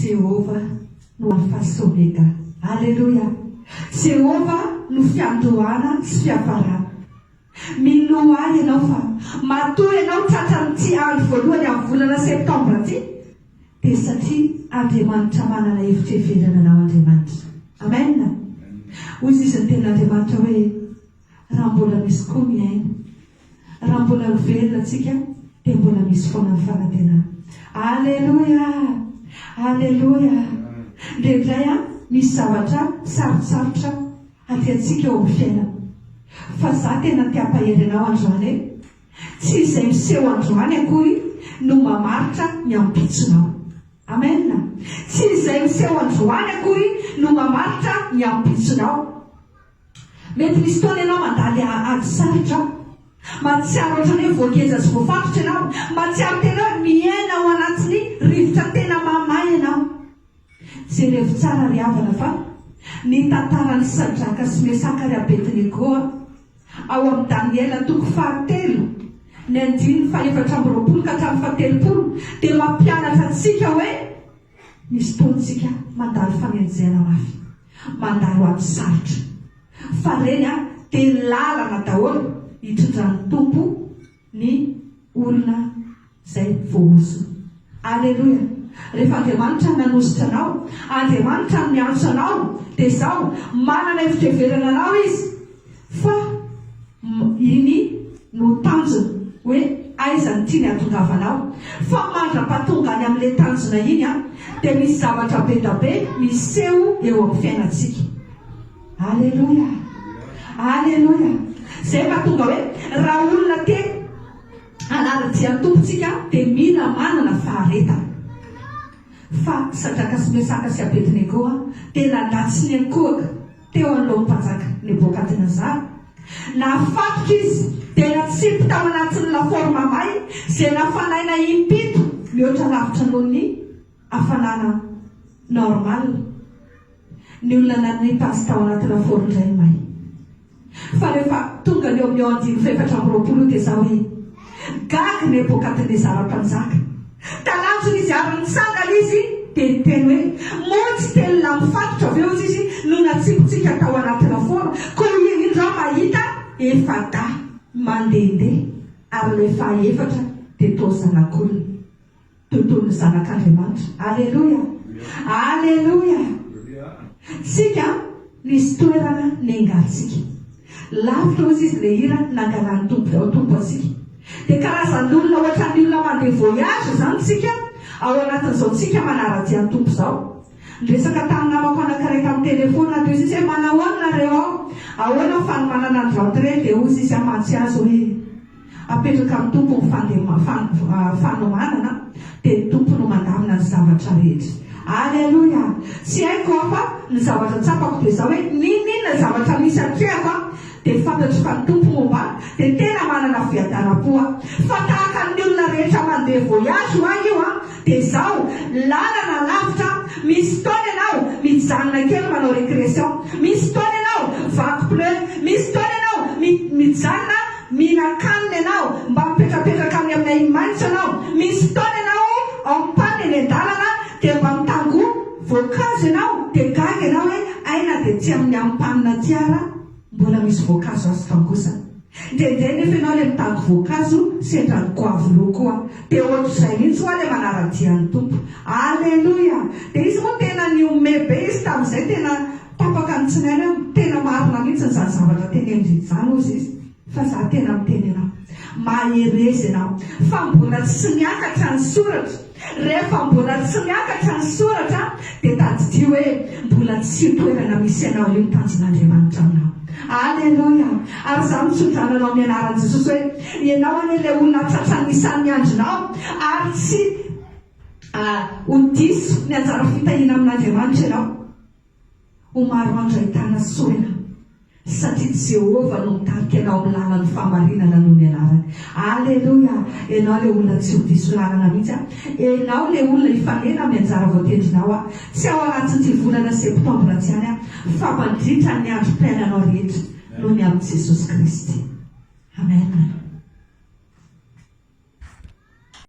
Jehova no Alfa sy Omega. Alleluia. Jehova no fiandohana sy fiafarana. Mino ahy ianao fa matoa ianao tratran'ity andro voalohany amin'ny volana septambra ity dia satria Andriamanitra manana hevitra heverana anao Andriamanitra. Amen. Hoy izy ny tenin'Andriamanitra hoe raha mbola misy koa miaina, raha mbola velona antsika dia mbola misy foana ny fanantenana. Alleluia. Alleluia. Ndraindray misy zavatra sarotsarotra atyantsika eo amin'ny fiainana. Fa za tena tia-pahery anao androany tsy izay miseho androany akory no mamaritra ny ampitsonao. Amen. Tsy izay miseho androany akory no mamaritra ny ampitsonao. Mety misy taona ianao mandaly ady sarotra, mahatsiaro ohatrany hoe voageza sy voafatotra ianao, mahatsiaro tena hoe miaina ao anatin'ny rivotra tena mamay ianao. Jerevy tsara ry havana fa ny tantaran'ny Sadraka sy Mesaka ry Abednego ao amin'ny Daniela 4 ny 4:4 ka hatramin'ny 7 dia mampianatra antsika hoe misy taontsika mandalo fanenjena mafy, mandalo ady sarotra, fa reny dia lalana daholo hitondrany tompo ny olona izay voaozo. Alleluia. Rehefa Andriamanitra nanositra anao, Andriamanitra miantso anao, dia izao manana hevitra heverana anao izy, fa iny no tanjona hoe aiza ny tiany hatongavanao. Fa mandra-patongany amin'ilay tanjona iny dia misy zavatra be da be miseho eo amin'ny fiainantsika. Alleluia. Alleluia. Izay mahatonga hoe raha olona te hanara-dia tompontsika dia mila manana faharetana. Fa Sadraka sy Mesaka sy Abednego tena natsy ny ankohaka teo anoloan'ny mpanjaka Nebokadnezara. Nafatotra izy tena tsipy tao anatin'ny lafaoro mamay izay nafanaina impito mihoatra lavitra noho ny hafanana normal. Ny olona nanipazy tao anaty lafaoro indray may. Fa rehefa tonga ny eo amin'ny andiny 720 dia izao hoe gaga Nebokadnezara mpanjaka. Talanjony izy ary-nitsangana izy dia teny hoe motsy telona mifatotra avy eo izy no natsipitsika tao anaty lafaoro. Koa iny indrao mahita efa da mandehandeha ary ilay fahaefatra dia tao zanak'olona, tontolo ny zanak'Andriamanitra. Alleluia. Alleluia. Sika nisy toerana nengatsika lavitra ozy izy le hira nangalany tompo ao tompo asika. Dia karazan'olona ohatra ny olona mandeha voyage zany tsika ao anatin'izao tsika manara-dia ny tompo izao. Resaka tamin'ny namako anankiray tamin'ny telefona dia izy hoe manao nareo ao ahoana fanomanana ny rentrée dia ozy izy amantsy azy hoe apetraka amin'ny tompo fanomanana dia ny tompo no mandamina ny zavatra rehetra. Alleluia. Tsy haiko fa ny zavatra tsapako dia izao hoe ninona zavatra misy atrehako dia fantatry fa ny tompo momba dia tena manana fiadaram-po. Fa tahaka ny olona rehetra mandeha voyage ho any io dia izao lalana lavitra. Misy taona ianao mijanona kely manao récréation, misy taona ianao vaky pneu, misy taona ianao mijanona mihinan-kanina ianao mba mipetrapetraka amin'ny maitso ianao, misy taona ianao ampany eny an-dalana dia mba mitango voankazo ianao dia gaga ianao hoe aina dia tsy amin'ny ampanina tiara mbola misy voankazo azo tangosana. Ndraindray nefa ianao ilay mitango voankazo sendra ny goavy koa dia ohatr'izay mihitsy hoa ilay manara-dia ny tompo. Alleluia. Dia izy moa tena ny ome be izy tamin'izay tena tapaka ny tsinaina tena marina mihitsy ny zany zavatra teneniny izany ozy izy. Fa za tena miteny ianao maherezy ianao fa mbola tsy miakatra ny soratra. Rehefa mbola tsy miakatra ny soratra dia tadidio hoe mbola tsy toerana misy ianao io ny tanjon'Andriamanitra aminao. Alleluia. Ary za mitsodrana anao amin'ny anaran'i Jesosy hoe ianao anie ilay olona tratran'ny isan'ny andronao ary tsy ho diso ny anjara fitahina amin'Andriamanitra ianao. Ho maro andro ahitana soena satria Jehova no mitarika ianao amin'ny lalany famarinana noho ny anarany. Alleluia. Ianao ilay olona tsy ho diso lalana mihitsy. Ianao ilay olona hifanena amin'ny anjara voatendrinao tsy ao anatin'ity volana septambra tsy any fa mandritra ny andro-piainanao rehetra noho ny amin'i Jesosy Kristy. Amen.